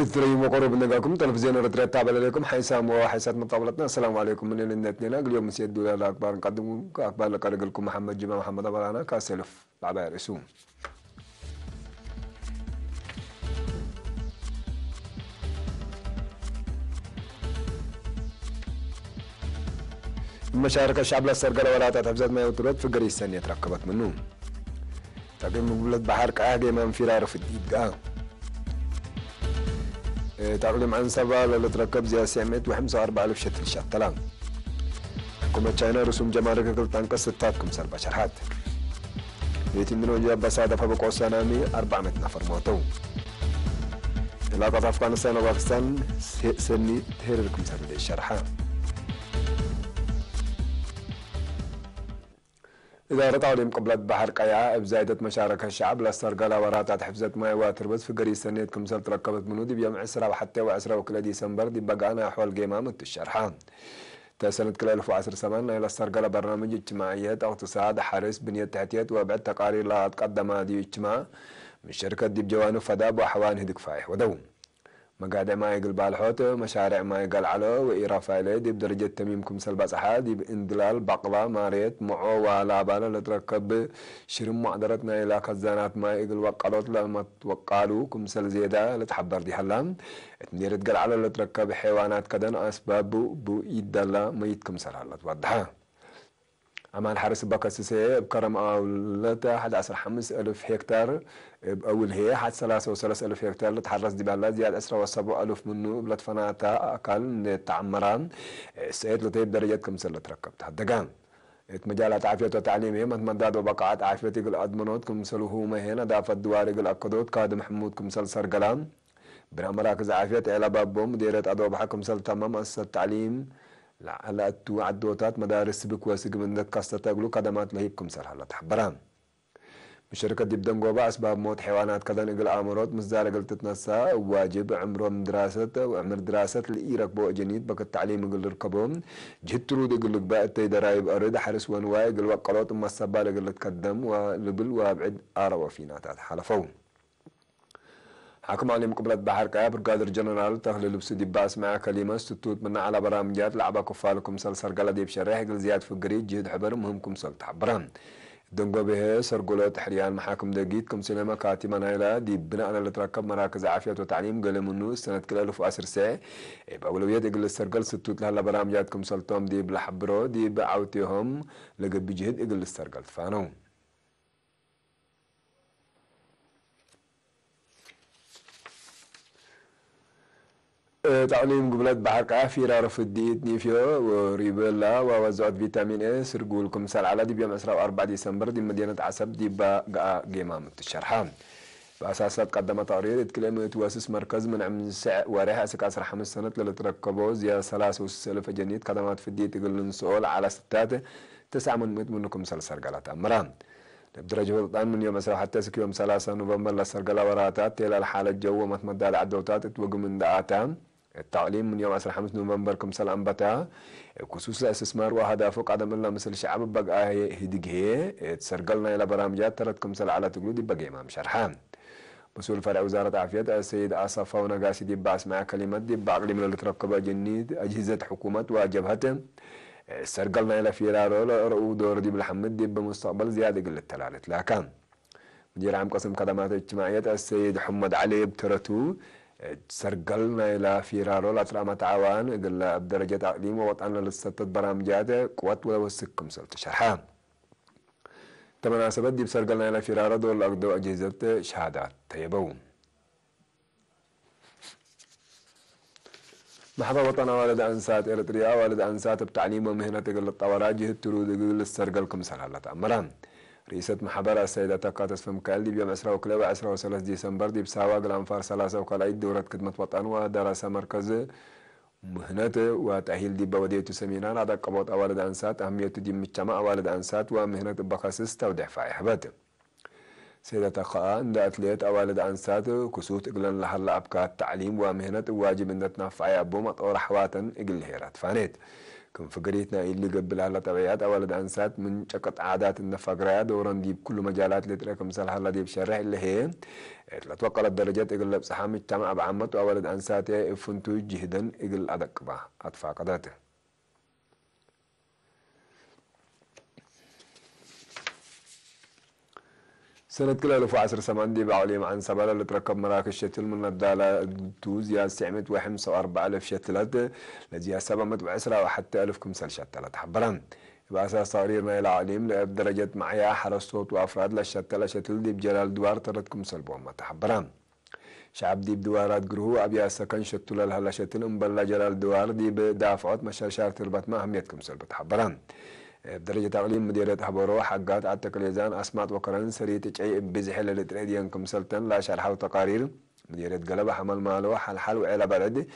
التريم وقرب نجاكم تلفزيون رتريت تابع لكم حيسام وحيسات مقابلتنا. السلام عليكم من الاثنين. اليوم مسيد دولا الأكبر نقدم أكبر لكم محمد جمال محمد أبرانا كاسلف بعباء رسوم. مشاركة الشعب للسرقة ولا تحفزات ما يوترات في قرية السنة تركبت منهم. تقيم مقبلة بحر كأهدي من فرار في الدقاء. تعلم عن سبا اللي تركب زي سمت وحمسة 4000 شتل شتلان. حكومة تشاينا رسوم جمارك كل تنقص ستاتكم سربا شرحات. يتندنوا جاب بسادة فبقوا سنامي 400 نفر موتوا. علاقة أفغانستان وباكستان سني تهرركم سربا الشرحات. إذا رتعوا قبلت بحر قيعة بزايدة مشاركة الشعب للسرقة وراتات حفزة ما يواتر بس في قرية سنة كمسل تركبت منودي بيوم 10 وحتى و10 وكلا ديسمبر دي بقانا أحوال قيمة الشرحان. تسنة كلا 1010 سنة إلى السرقة برنامج اجتماعيات اقتصاد حرس بنية تحتيات وبعد تقارير لا تقدم هذه اجتماع من شركة دي بجوانب فداب وحوان هدك فايح ودوم. مقاعد ما يقل بالحوت مشاريع ما يقل على وإيرافا إليه دي بدرجة تميم كمسل بصحة دي باندلال بقلة ماريت معو ولا بالا لتركب شرم معدرتنا إلى خزانات ما يقل وقالوت لما توقالوا كمسل زيادة لتحبر دي هلام اتنير تقل على لتركب حيوانات كدن أسباب بو إيدالا ميت كمسل هلا توضحها. أما الحرس بكاسسية بكرم أولتا 11,500 هكتار بأول هي حد 33,000 هكتار لتحرس دي بهلا زيادة 17,000 منه بلاد فناتا أقل تعمران السيد لطيب درجة كمسل لتركبت هدقان مجالات عافية وتعليمية متمدد وبقعات عافية تقل أدمنوت كمسل هو مهينة دافت دواري قل أكدوت كاد محمود كمسل سرقلان برا مراكز عافية إلى بابهم مديرة أدوب حكم سل تمام مؤسسة التعليم على عدوتات مدارس بكواسق من ذات كاستا تقولوا قدمات لهيبكم سر هلا تحبران بشركة دي بدنقوبة أسباب موت حيوانات كذا نقل آمرات مزدارة قل تتنسى واجب عمرهم دراسة وعمر دراسة الإيرك بو جنيد بك التعليم قل ركبهم جهترو دي قل لك بقى تيدرايب أرد حرس وانواي قل وقلوت أما السبالة قل تقدم ولبل وابعد آرا وفيناتات حلفون حكم عليهم قبلة بحر كايا برقادر جنرال تخلي لبس دباس مع كلمة ستوت من على برامجات لعبة كفالكم سل سرقلة ديب شريح قل زياد في القريد جهد حبر مهمكم سل تحبران دنقو به سرقلة تحريان محاكم دقيتكم سينما كاتما نايلا دي بناء على تركب مراكز عافية وتعليم قل منو سنة كل 1010 ساعة بأولويات قل السرقل ستوت لها برامجاتكم سلطهم دي بلحبرو دي بعوتيهم لقد بجهد قل السرقل فانو تعليم قبلات بحر كافيرا رف الديت نيفيو وريبيلا ووزعت فيتامين اي سرقولكم سال على دي بيوم 4 ديسمبر دي مدينة عسب دي بقى جيمام الشرحان بأساسات قدمت تقرير اتكلم يتواسس مركز من عم وريها اسك 15 سنة للتركبوا زي 3,000 جنيد قدمات في الديت يقولون سؤال على ستات 9 منكم سال سرقلات أمران بدرجة الآن من يوم حتى يوم 3 نوفمبر للسرقلة وراتات إلى الحالة الجو متمدد على الدوتات توقع من دعاتان التعليم من يوم 5 نوفمبر كم سال أنبتا خصوص الاستثمار وهدفه قدم الله مثل الشعب بقى هديك هي تسرقلنا إلى برامجات ترتكم سال على تقولي بقى إمام شرحان مسؤول فرع وزارة العافية السيد آصف ونقاسي دي باس مع كلمات دي بعقل من اللي تركب جنيد أجهزة حكومة وجبهته سرقلنا إلى فيرارو رؤو دور دي بالحمد دي بمستقبل زيادة قلة تلالت لكن مدير عام قسم خدمات الاجتماعية السيد حمد علي بترتو سرقلنا إلى فيرارو لأطرامة تعوان قل بدرجة تعليم ووطعنا للستة برامجات قوات وسكم سلط شرحان تمناسبت دي بسرقلنا إلى فيرارو دول أقدو أجهزة شهادات تيبون محبة وطن والد أنسات إريتريا والد أنسات بتعليم ومهنة قل الطورات جهة ترود قل السرقلكم سلالة أمران رئيسة محبرة السيدة تقاتس فمكال دي بيوم 10 وكلا و10 ديسمبر دي بساواق الأنفار 3 وكلايد دورة خدمة وطن ودراسة مركز مهنة وتأهيل دي بودية سمينان هذا قبوط أوالد أنسات أهمية دي مجتمع أوالد أنسات ومهنة بخصص تودع فايحبات سيدة تقاء عند أتليت أوالد أنسات كسوت إقلن لحل أبكات تعليم ومهنة واجب أن تنفعي أبو مطور حواتا إقل هيرات فانيت كم فقريتنا اللي قبل على طبيعات أولد أنسات من شقط عادات النفقرية دوران دي بكل مجالات اللي ترى كمثال هلا دي بشرح اللي هي توقع الدرجات يقل بصحام الجامعة بعمت أولد أنسات فنتو جهدا يقل أدق با أطفا قداته سنة كل 1010 دي بعليم عن سبالة اللي تركب مراكز شتل من الدالة توز يا سعمت وحمس و4000 شتلات لجي 710 وحتى 1000 كمسل شتلات حبران بأساس تقريرنا إلى عليم بدرجة معيا حرس صوت وأفراد للشتل دي بجلال دوار ترد كمسل بوما تحبران شعب دي بدوارات قروه أبيا سكن شتل الهلا شتل مبلا جلال دوار دي بدافعات مشاشار تربط ما أهمية كمسل بتحبران بدرجة تقليم مديرية حبورو حقات عالتكليزان أسمات وكرن سريت جاي بزحل لتريديان كمسلتن لا شرح وتقارير مديرية قلبة حمل مالو حل وعلى بلد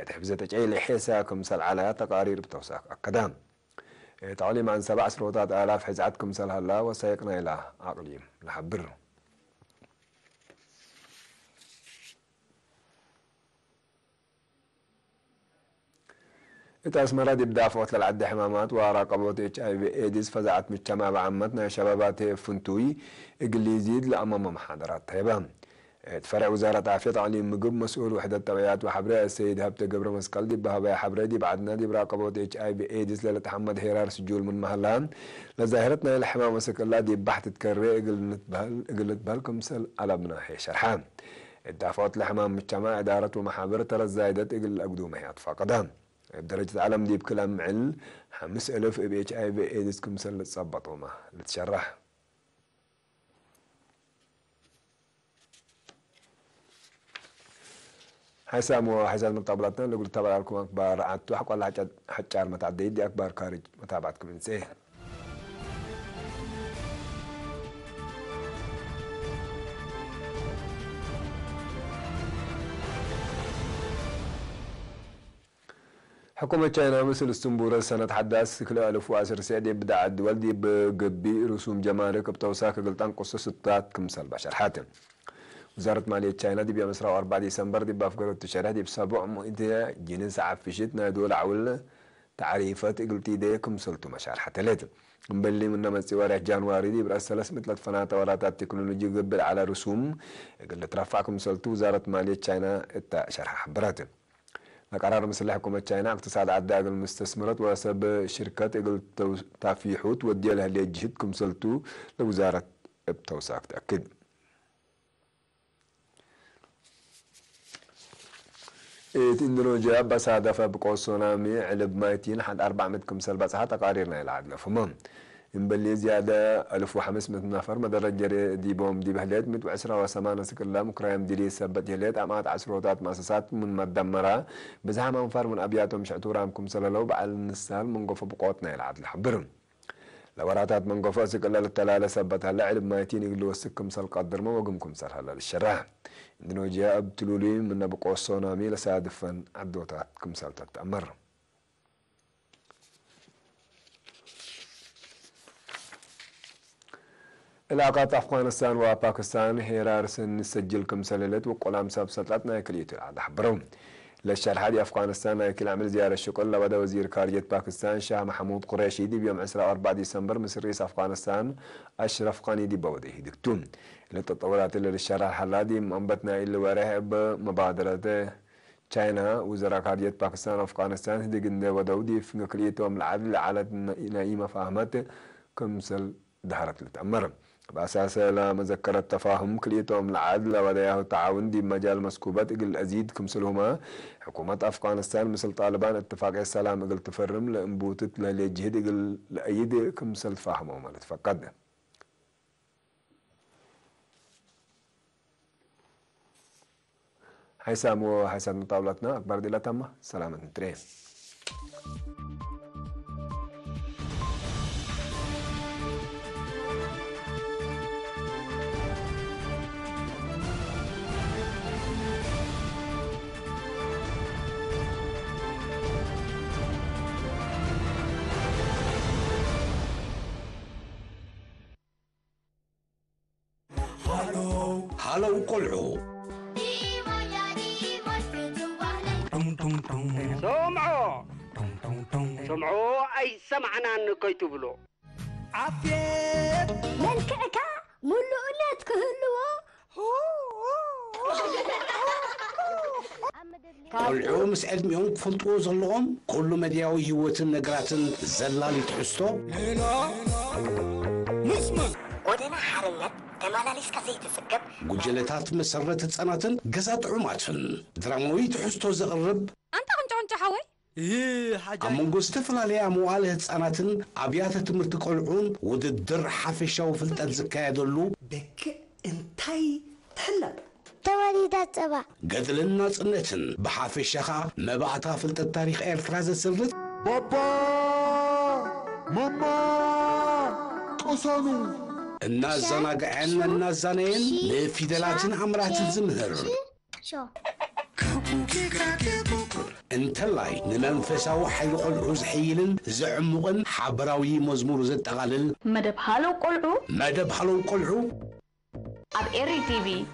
تحفزة جاي لحيسا كمسل على تقارير بتوساق أكدام تعليم عن 7 سروتات آلاف حزعات كمسل هلا وسيقنا إلى أقليم لحبر التأسمرات بدافعت للعد حمامات وراقبوت HIV ايدز فزعت مجتمع بعمتنا شبابات فنتوي اقل يزيد لأمام محاضرات تيبان تفرع وزارة عافية تعليم مقب مسؤول وحدة التبعيات وحبراء السيد هبت قبر مسقل دي بهبايا حبراء دي بعدنا دي براقبوت HIV ايدز لتحمد هيرار سجول من محلان لظاهرتنا الحمام مسك الله دي بحث تكرر اقل نتبهلكم سل على بناحي شرحان الدافعات لحمام مجتمع إدارة ومحابر ترى الزايدة اقل أقدومه أطفاقدان بدرجة العالم دي بكلام عل 5000 HIV ايدز كمسل تصبطوا ما لتشرح حسام وحساب من طابلاتنا اللي قلت تابع لكم أكبر عدتوا حق ولا حجار متعدي دي أكبر خارج متابعتكم من سيه حكومة تشاينا مثل السنبورة سنة حداث كل 1010 سعدي بدأ الدول دي بقبي رسوم جمارك بتوساك قلتان قصة ستات كمسال بشر حاتم وزارة مالية تشاينا دي بيمسرا 4 ديسمبر دي بافقر التشارع دي بسبع مؤدية جنس عفشتنا دول عول تعريفات قلتي دي كمسلتو مشار حتى ليتم مبلي من نمت سوارح جانواري دي برأس ثلاث مثل فنات وراتات تكنولوجي قبل على رسوم قلت رفعكم مسلتو وزارة مالية تشاينا شرح حبراتم قرار مثل حكومة تشاينا اقتصاد عداق المستثمرات وسب شركات اقل تافيحوت ودي لها اللي جهدكم سلتو لوزارة التوساق تأكد اندونيسيا بس هدفها بقوة سونامي علب مايتين حد 400 كمسل بصحة تقاريرنا إلى عدل فمام مبلي زيادة 1500 نفر مدرجة دي بوم دي بهلات 110 سكلا مكرايم ديلي سبت هلات أمات عشرات مؤسسات من مدمرة بزعم منفر من أبياتهم شعتورام كمسل لو بعد النسال من قفة بقوتنا إلى عدل حبرهم لوراتات من قفة سكلا للتلالة سبت هلا علب مايتين يقلوا السكم سل قدر ما وقمكم سل هلا للشراح اندونيسيا ابتلولي من بقوة سونامي لسادفا عدوتات كمسل تتأمر علاقات أفغانستان وباكستان هيرارسن نسجل كمسللت وقلام ساب سطلتنا يكليت العادة حبرهم للشرح هذه أفغانستان يكل عمل زيارة الشكل لبدا وزير خارجية باكستان شاه محمود قريشي دي بيوم 4 ديسمبر مصر رئيس أفغانستان أشرف غني دي بوده دكتون للتطورات اللي للشرح الحلادي منبتنا اللي وراه بمبادرة تشاينا وزراء خارجية باكستان وأفغانستان هدي قلنا ودودي في كليتهم العدل على نائمة فاهمات كمسل دهرت لتأمر بأساس لا مذكرة تفاهم كليتهم العدل ودياه التعاون دي مجال مسكوبات اقل أزيد كمسلهما حكومة أفغانستان مثل طالبان اتفاق السلام اقل تفرم لانبوتت لجهد اقل لأيد كمسل تفاهمهم لتفقد حيسام وحيسام مطاولتنا أكبر دي لا تم سلامة ترين هلو قلعو سمعوا سمعوا أي سمعنا نكوي تبلو عافية ملكك ملؤنات كهلوا قلعو مسعد ميون كفلطو زلهم كل مدياوي هيوتن نقراتن زلالي تحستو نسمع ودنا حرلت تمالاليس كزي تسكب قجلتات مسرة تصناتن قزات عماتن دراموي تحستو زغرب أنت كنت حوي؟ إيه حاجة أمونغو استفلالي أمواله تصناتن أبيات تمرت قلعون وددر حافشة وفلتات زكايدلو بك انتي تحلب تواليدات أبا قدلنا صنتن بحافشة مبعتها فلت التاريخ إيرتراز السرت بابا ماما قصانو الناس زناقعنا الناس زانين لفيدلاتن عمرات الزمهر شو انت لاي نمنفساو حيل قلعو زحيلن زعمقن حبراوي مزمور زتغالل مدب حالو قلعو مدب حلو قلعو أب إيري تي في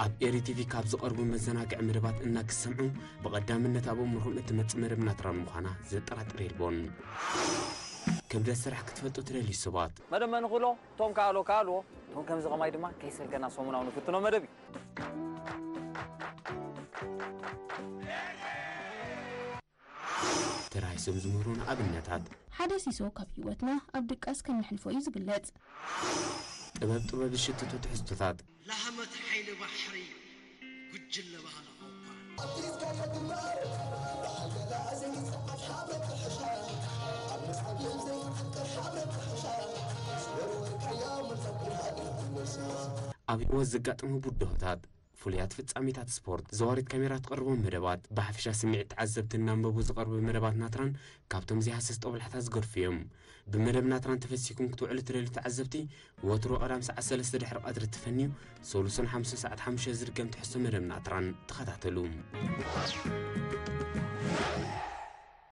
أب إيري تي في كاب زقربو مزناقع مربات إنك سمعو بقدامنا تابو مرهم اتمت مربنا تران مخانا زطرات ريلبون كم دا سرح كتفتو تريلي السبات مدام نقولو توم كالو توم كم زغماي دما كيسل كنا صومنا ونفتنو مدبي تراي سمزمرون أبنتات حدثيسو كاب هيوتنا أبدقاس كنحلفو يزقلت طبب الشتتو تحستوتات لهمت حيل بحري قجل بهلا أبي وزقات مبودهوتات فوليات فتصاميتات سبورت زوارت كاميرات قربوا مدبات بحفشا سمعت عزبت النامبو زقربوا مدبات ناتران كابتم زي حسست قبل حتى زقر فيهم بمدب ناتران تفسيكم كتوعل تريلي تعزبتي وترو أرام ساعة سلسة دحر قادر تفنيو سولوسن 5 ساعات 5 زرقم تحسو مدب ناتران تخطعتلوم